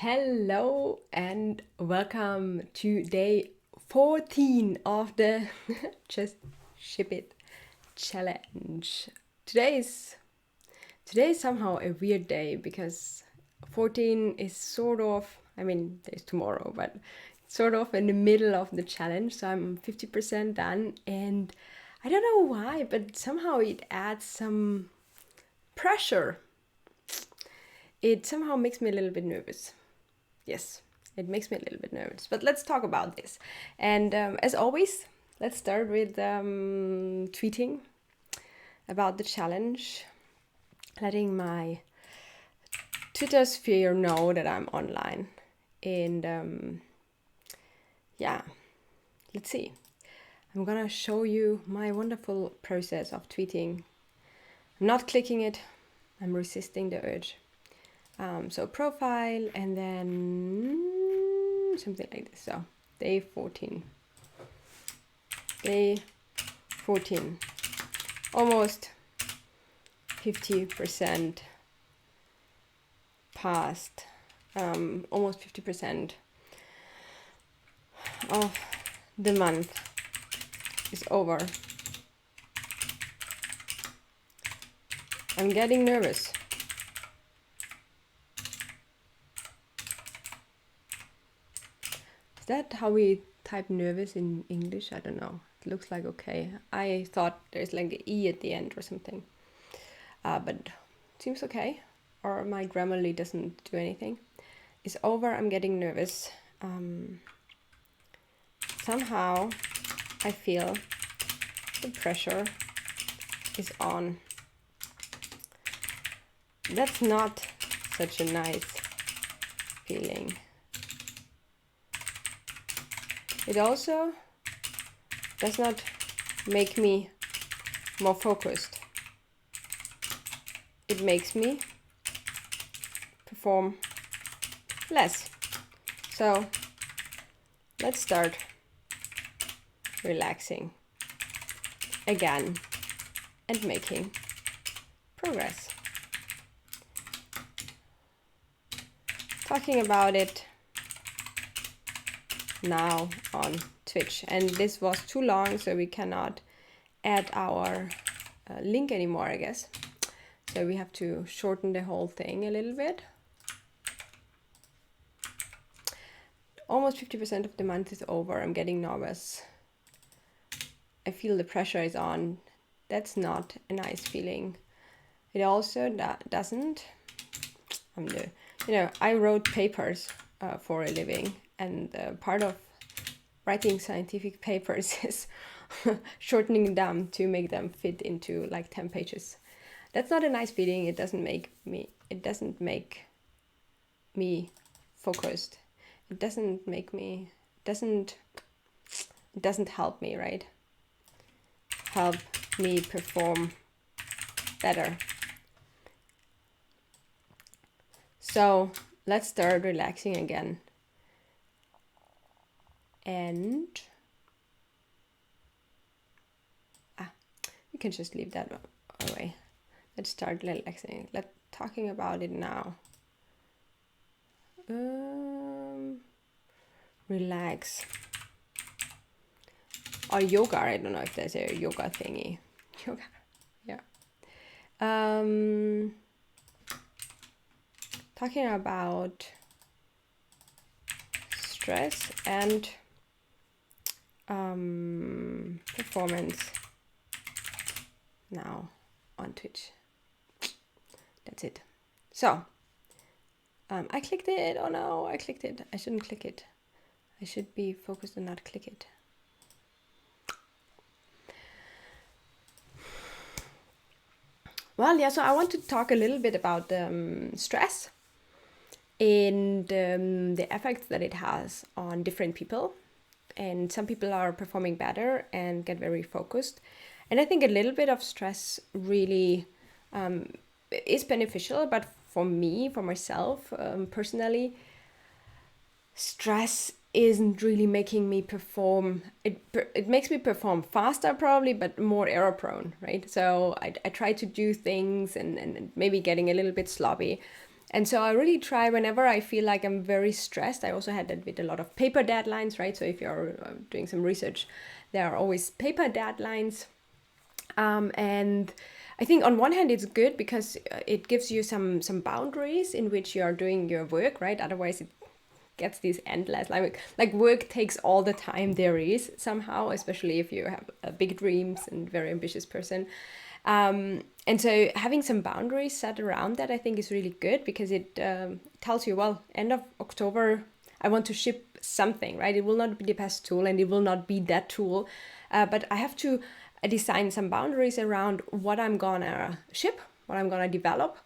Hello and welcome to day 14 of the Just Ship It challenge. Today is somehow a weird day because 14 is there's tomorrow, but sort of in the middle of the challenge, so I'm 50% done, and I don't know why, but somehow it adds some pressure. It somehow makes me a little bit nervous. Yes, it makes me a little bit nervous, but let's talk about this. And as always, let's start with tweeting about the challenge, letting my Twitter sphere know that I'm online. And let's see. I'm gonna show you my wonderful process of tweeting. I'm not clicking it, I'm resisting the urge. So profile and then something like this. So day 14. Day 14. Almost 50% past. Almost 50% of the month is over. I'm getting nervous. Is that how we type nervous in English? I don't know. It looks like okay. I thought there's like an E at the end or something. But it seems okay. Or my Grammarly doesn't do anything. It's over. I'm getting nervous. Somehow I feel the pressure is on. That's not such a nice feeling. It also does not make me more focused. It makes me perform less. So let's start relaxing again and making progress. Talking about it now on Twitch, and this was too long, so we cannot add our link anymore, I guess. So we have to shorten the whole thing a little bit. Almost 50% of the month is over. I'm getting nervous. I feel the pressure is on. That's not a nice feeling. It also doesn't. I wrote papers for a living. And part of writing scientific papers is shortening them to make them fit into like 10 pages. That's not a nice feeling. It doesn't make me focused. It doesn't help me, right? Help me perform better. So let's start relaxing again. And you can just leave that away. Let's start relaxing. Let's talking about it now. Relax. Or yoga. I don't know if there's a yoga thingy. Yoga. Yeah. Talking about stress and performance now on Twitch. That's it. So I clicked it. Oh no, I clicked it. I shouldn't click it. I should be focused and not click it. Well, yeah, so I want to talk a little bit about stress and the effects that it has on different people. And some people are performing better and get very focused. And I think a little bit of stress really is beneficial, but for myself, personally, stress isn't really making me perform. It makes me perform faster probably, but more error prone, right? So I try to do things and maybe getting a little bit sloppy. And so I really try whenever I feel like I'm very stressed. I also had that with a lot of paper deadlines, right? So if you're doing some research, there are always paper deadlines. And I think on one hand it's good because it gives you some boundaries in which you are doing your work, right? Otherwise it gets these endless, like work takes all the time there is somehow, especially if you have big dreams and very ambitious person. And so having some boundaries set around that I think is really good, because it tells you, well, end of October I want to ship something, right? It will not be the best tool and it will not be that tool, but I have to design some boundaries around what I'm gonna ship, what I'm gonna develop.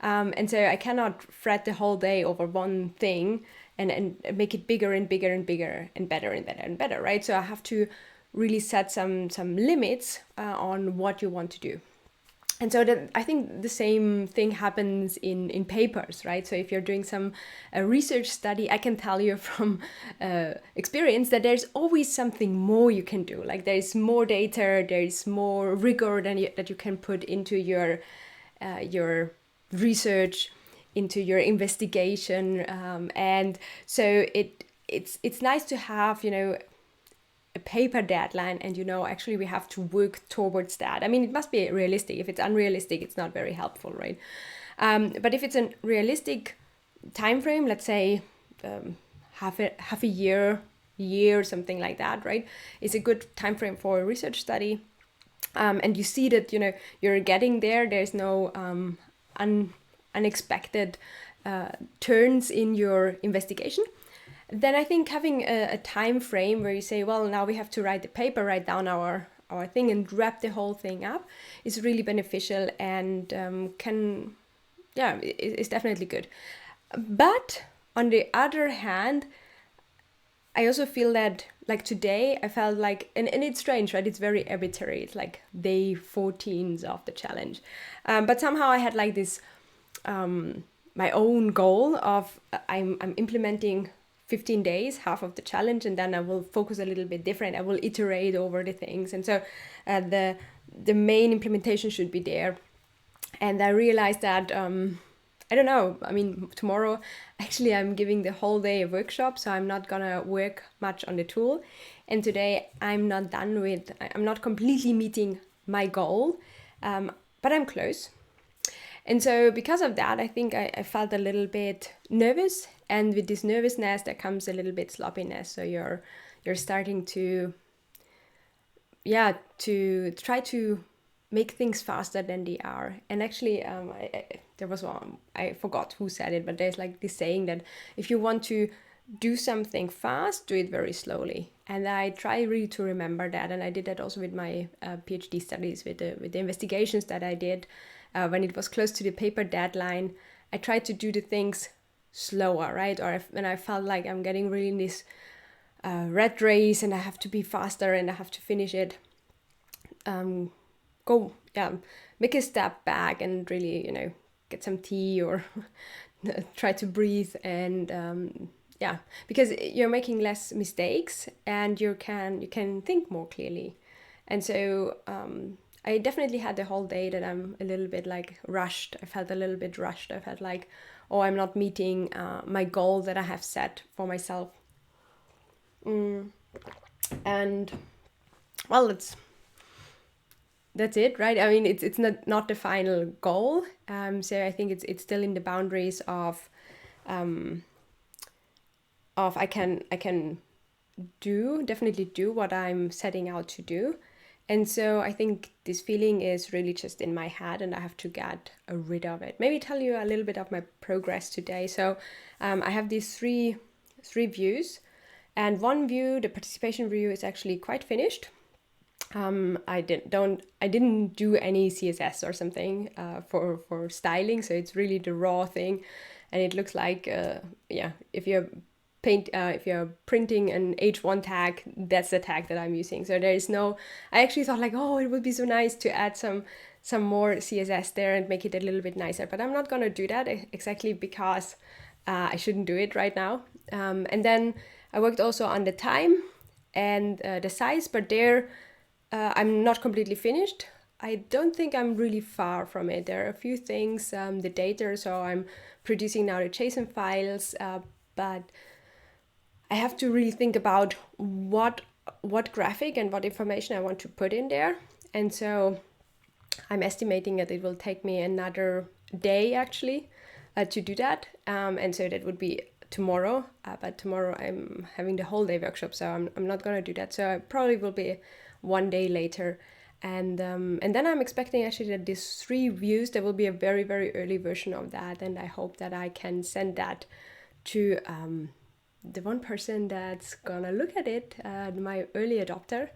And so I cannot fret the whole day over one thing and make it bigger and bigger and bigger and better and better and better, right? So I have to really set some limits on what you want to do. And so that, I think the same thing happens in papers, right? So if you're doing some research study, I can tell you from experience that there's always something more you can do. Like there's more data, there's more rigor that you can put into your research, into your investigation, and so it's nice to have, you know, a paper deadline, and you know, actually we have to work towards that. I mean, it must be realistic. If it's unrealistic, it's not very helpful, right? But if it's a realistic time frame, let's say half a year, something like that, right? It's a good time frame for a research study. And you see that, you know, you're getting there. There's no unexpected turns in your investigation. Then I think having a time frame where you say, well, now we have to write the paper, write down our thing and wrap the whole thing up is really beneficial, and it's definitely good. But on the other hand, I also feel that, like today, I felt like, and it's strange, right? It's very arbitrary. It's like day 14 of the challenge. But somehow I had like this, my own goal of I'm implementing 15 days, half of the challenge, and then I will focus a little bit different. I will iterate over the things. And so the main implementation should be there. And I realized that, I don't know, I mean, tomorrow, actually, I'm giving the whole day a workshop, so I'm not gonna work much on the tool. And today, I'm not completely meeting my goal, but I'm close. And so because of that, I think I felt a little bit nervous. And with this nervousness, there comes a little bit sloppiness. So you're starting to try to make things faster than they are. And actually, there was one, I forgot who said it, but there's like this saying that if you want to do something fast, do it very slowly. And I try really to remember that. And I did that also with my PhD studies, with the investigations that I did. When it was close to the paper deadline, I tried to do the things slower, right? Or when I felt like I'm getting really in this rat race and I have to be faster and I have to finish it, make a step back and really, you know, get some tea or try to breathe and because you're making less mistakes and you can think more clearly. And so I definitely had the whole day that I'm a little bit like rushed. I felt a little bit rushed. I felt like, oh, I'm not meeting my goal that I have set for myself. And well, that's it, right? I mean, it's not the final goal. So I think it's still in the boundaries of I can definitely do what I'm setting out to do. And so I think this feeling is really just in my head and I have to get rid of it. Maybe tell you a little bit of my progress today. So I have these three views, and one view, the participation view, is actually quite finished. I didn't do any CSS or something for styling, so it's really the raw thing, and it looks like if you're printing an H1 tag, that's the tag that I'm using. So there is no, I actually thought like, oh, it would be so nice to add some more CSS there and make it a little bit nicer, but I'm not gonna do that exactly because I shouldn't do it right now. And then I worked also on the time and the size, but there I'm not completely finished. I don't think I'm really far from it. There are a few things, the data, so I'm producing now the JSON files, but I have to really think about what graphic and what information I want to put in there. And so I'm estimating that it will take me another day actually to do that. And so that would be tomorrow, but tomorrow I'm having the whole day workshop, so I'm not gonna do that. So I probably will be one day later. And then I'm expecting actually that these 3 views, there will be a very, very early version of that. And I hope that I can send that to the one person that's gonna look at it, my early adopter,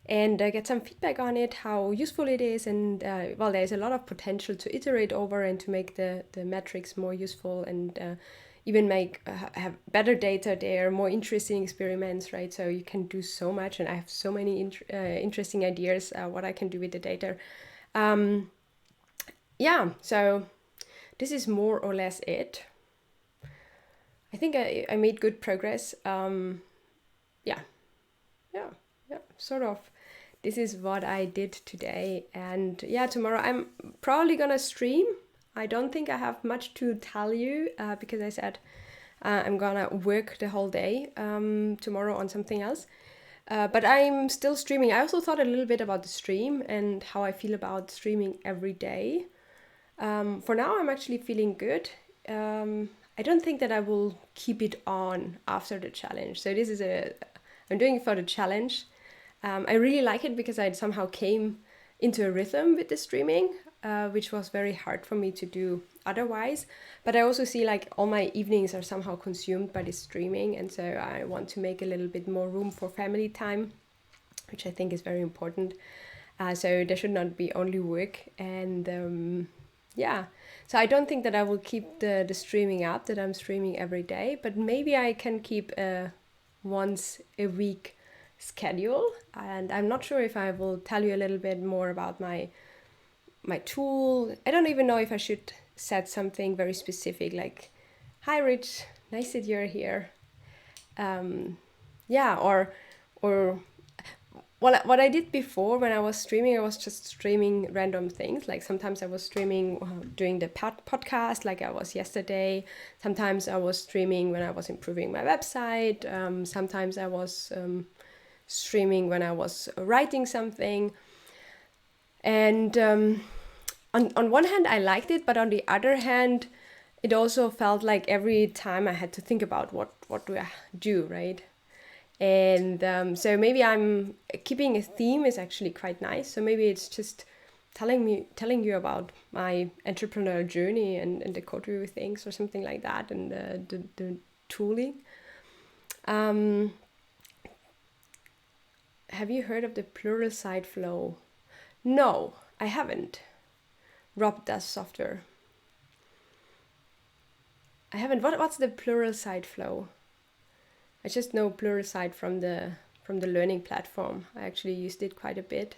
and get some feedback on it, how useful it is. And well, there's a lot of potential to iterate over and to make the metrics more useful, and even make have better data there, more interesting experiments, right? So you can do so much, and I have so many interesting ideas what I can do with the data. Yeah, so this is more or less it. I think I made good progress. Yeah, sort of. This is what I did today. And yeah, tomorrow I'm probably gonna stream. I don't think I have much to tell you because I said I'm gonna work the whole day tomorrow on something else. But I'm still streaming. I also thought a little bit about the stream and how I feel about streaming every day. For now, I'm actually feeling good. I don't think that I will keep it on after the challenge. So this is I'm doing it for the challenge. I really like it because I somehow came into a rhythm with the streaming, which was very hard for me to do otherwise. But I also see like all my evenings are somehow consumed by the streaming. And so I want to make a little bit more room for family time, which I think is very important. So there should not be only work. And yeah, so I don't think that I will keep the streaming up, that I'm streaming every day, but maybe I can keep a once a week schedule. And I'm not sure if I will tell you a little bit more about my tool. I don't even know if I should set something very specific, like, hi Rich, nice that you're here. Yeah, or what I did before when I was streaming, I was just streaming random things. Like sometimes I was streaming doing the podcast, like I was yesterday. Sometimes I was streaming when I was improving my website. Sometimes I was streaming when I was writing something. And on one hand, I liked it, but on the other hand, it also felt like every time I had to think about what do I do, right? And so maybe I'm keeping a theme is actually quite nice. So maybe it's just telling you about my entrepreneurial journey and the code review things or something like that, and the tooling. Have you heard of the plural site flow? No, I haven't. Rob does software. I haven't. What's the plural site flow? I just know Pluralsight from the learning platform. I actually used it quite a bit.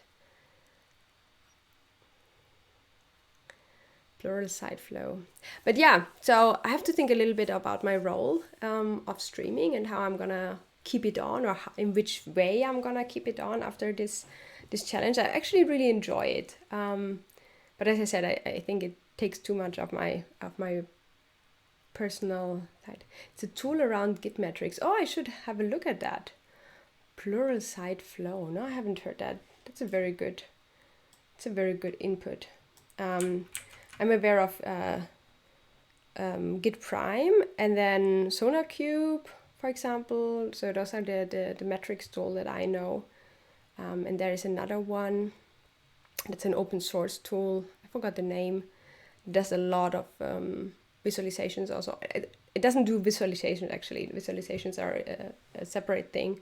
Pluralsight flow. But yeah, so I have to think a little bit about my role of streaming and how I'm gonna keep it on, or in which way I'm gonna keep it on after this challenge. I actually really enjoy it. But as I said, I think it takes too much of my personal side. It's a tool around Git metrics. Oh, I should have a look at that. Pluralsight flow. No, I haven't heard that. That's a very good input. I'm aware of Git Prime and then SonarCube, for example. So those are the metrics tool that I know. And there is another one that's an open source tool. I forgot the name. It does a lot of visualizations also. It doesn't do visualizations actually. Visualizations are a separate thing,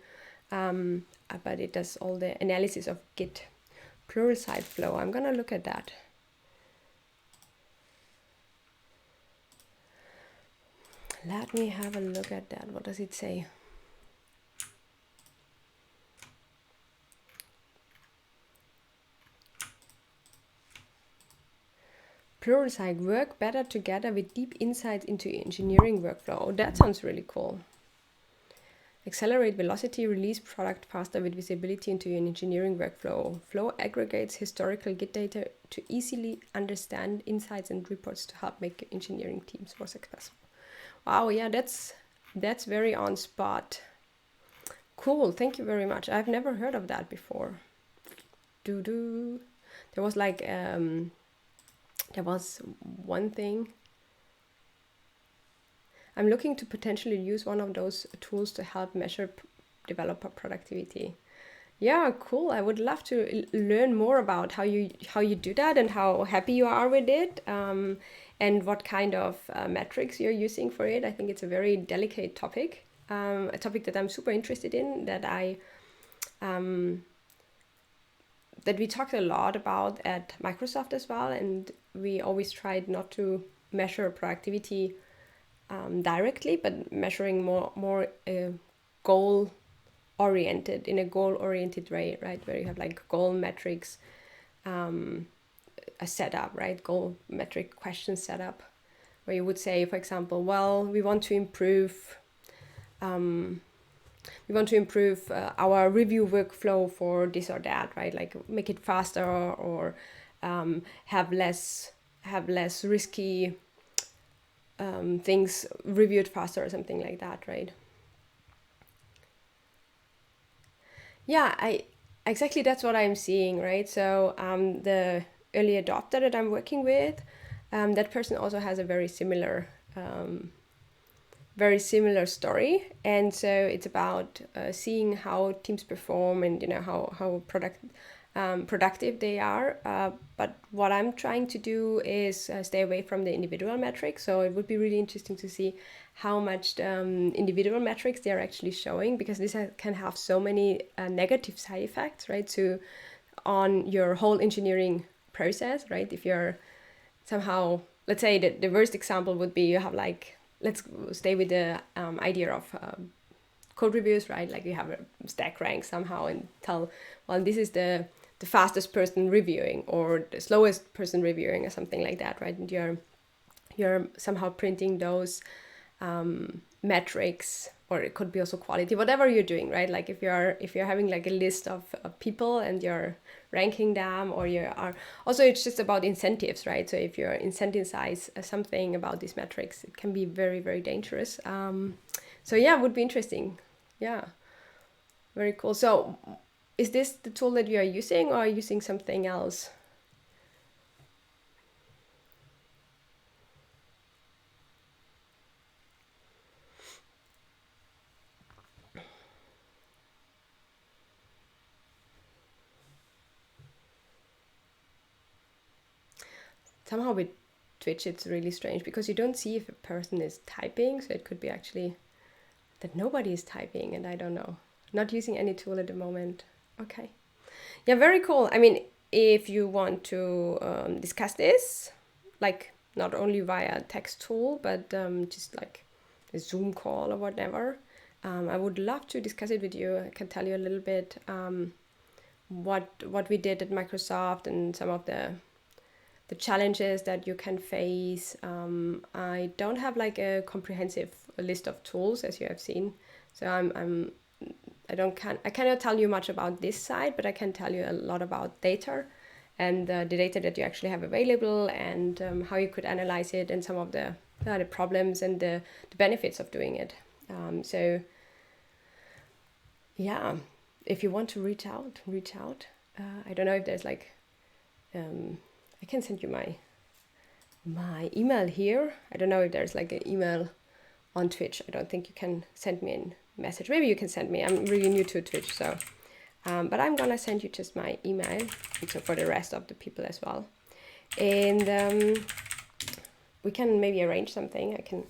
but it does all the analysis of Git. Pluralsight flow. I'm gonna look at that. Let me have a look at that. What does it say? Pluralsight work better together with deep insights into engineering workflow. Oh, that sounds really cool. accelerate velocity, release product faster with visibility into your engineering workflow. Flow aggregates historical Git data to easily understand insights and reports to help make engineering teams more successful. Wow, yeah, that's very on spot. Cool, thank you very much. I've never heard of that before. There was like there was one thing. I'm looking to potentially use one of those tools to help measure developer productivity. Yeah, cool. I would love to learn more about how you do that and how happy you are with it, and what kind of metrics you're using for it. I think it's a very delicate topic, a topic that I'm super interested in, that we talked a lot about at Microsoft as well, and we always tried not to measure productivity directly, but measuring more goal oriented, in a goal oriented way, right, where you have like goal metrics, a setup, right, goal metric question setup, where you would say, for example, well, we want to improve our review workflow for this or that, right, like make it faster, or have less risky things reviewed faster, or something like that, right? Yeah, exactly, that's what I'm seeing, right? So the early adopter that I'm working with, that person also has a very similar story, and so it's about seeing how teams perform, and how productive they are. But what I'm trying to do is stay away from the individual metrics. So it would be really interesting to see how much individual metrics they are actually showing, because this can have so many negative side effects, right? So on your whole engineering process, right? If you're somehow, let's say the worst example would be you have like, let's stay with the idea of code reviews, right? Like you have a stack rank somehow and tell, well, this is the fastest person reviewing or the slowest person reviewing or something like that, right? And you're somehow printing those metrics, or it could be also quality, whatever you're doing, right? Like if you're having like a list of people and you're ranking them, or you are also, it's just about incentives, right? So if you're incentivize something about these metrics, it can be very, very dangerous. So yeah, it would be interesting. Yeah, very cool. So is this the tool that you are using, or are you using something else? Somehow with Twitch it's really strange, because you don't see if a person is typing, so it could be actually that nobody is typing, and I don't know. Not using any tool at the moment. Okay. Yeah, very cool. I mean, if you want to discuss this, like not only via text tool, but just like a Zoom call or whatever, I would love to discuss it with you. I can tell you a little bit what we did at Microsoft and some of the challenges that you can face. I don't have like a comprehensive list of tools, as you have seen, so I cannot tell you much about this side, but I can tell you a lot about data and the data that you actually have available, and how you could analyze it, and some of the problems and the benefits of doing it. So yeah, if you want to reach out. I don't know if there's like I can send you my email here. I don't know if there's like an email on Twitch. I don't think you can send me a message. Maybe you can send me. I'm really new to Twitch, so but I'm gonna send you just my email, and so for the rest of the people as well. And we can maybe arrange something. I can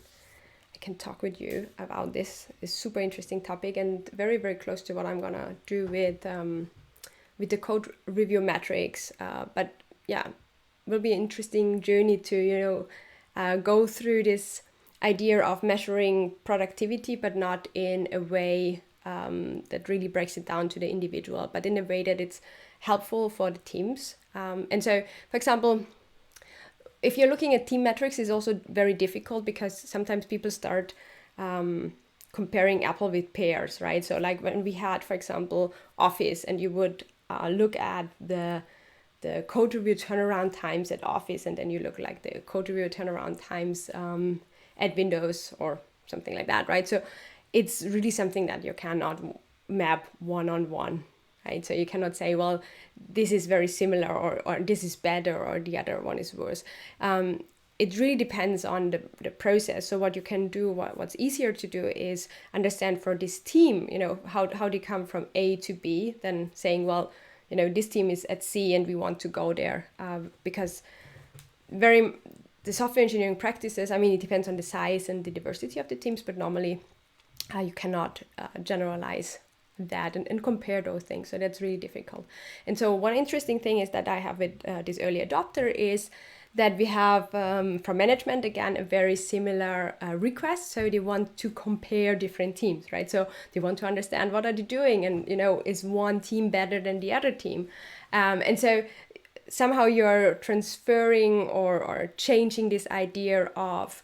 talk with you about this super interesting topic, and very, very close to what I'm gonna do with the code review metrics. But yeah, will be an interesting journey to go through this idea of measuring productivity, but not in a way that really breaks it down to the individual, but in a way that it's helpful for the teams. And so, for example, if you're looking at team metrics, it's also very difficult, because sometimes people start comparing apple with pears, right? So like when we had, for example, Office, and you would look at the code review turnaround times at Office, and then you look like the code review turnaround times at Windows or something like that, right? So it's really something that you cannot map one-on-one, right? So you cannot say, well, this is very similar, or this is better, or the other one is worse. It really depends on the process. So what you can do, what's easier to do, is understand for this team, how they come from A to B, than saying, well, this team is at C and we want to go there, because the software engineering practices, it depends on the size and the diversity of the teams, but normally you cannot generalize that and compare those things. So that's really difficult. And so one interesting thing is that I have with this early adopter is that we have from management, again, a very similar request. So they want to compare different teams, right? So they want to understand what are they doing, and is one team better than the other team? And so somehow you're transferring or changing this idea of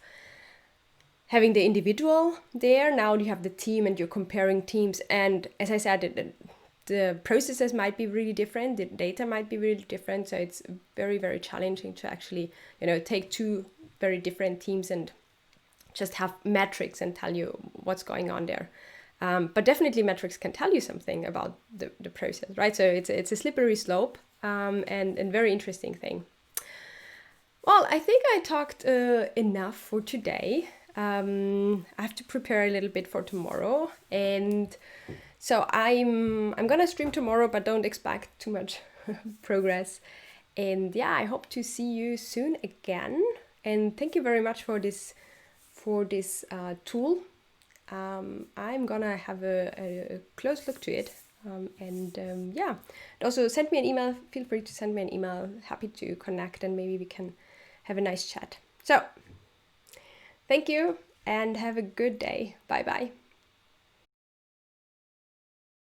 having the individual there. Now you have the team and you're comparing teams. And as I said, the processes might be really different, the data might be really different. So it's very, very challenging to actually, take two very different teams and just have metrics and tell you what's going on there. But definitely metrics can tell you something about the process, right? So it's a slippery slope, and very interesting thing. Well, I think I talked enough for today. I have to prepare a little bit for tomorrow, and so I'm gonna stream tomorrow, but don't expect too much progress. And yeah, I hope to see you soon again. And thank you very much for this tool. I'm gonna have a close look to it. Yeah, also send me an email. Feel free to send me an email. Happy to connect, and maybe we can have a nice chat. So thank you and have a good day. Bye bye.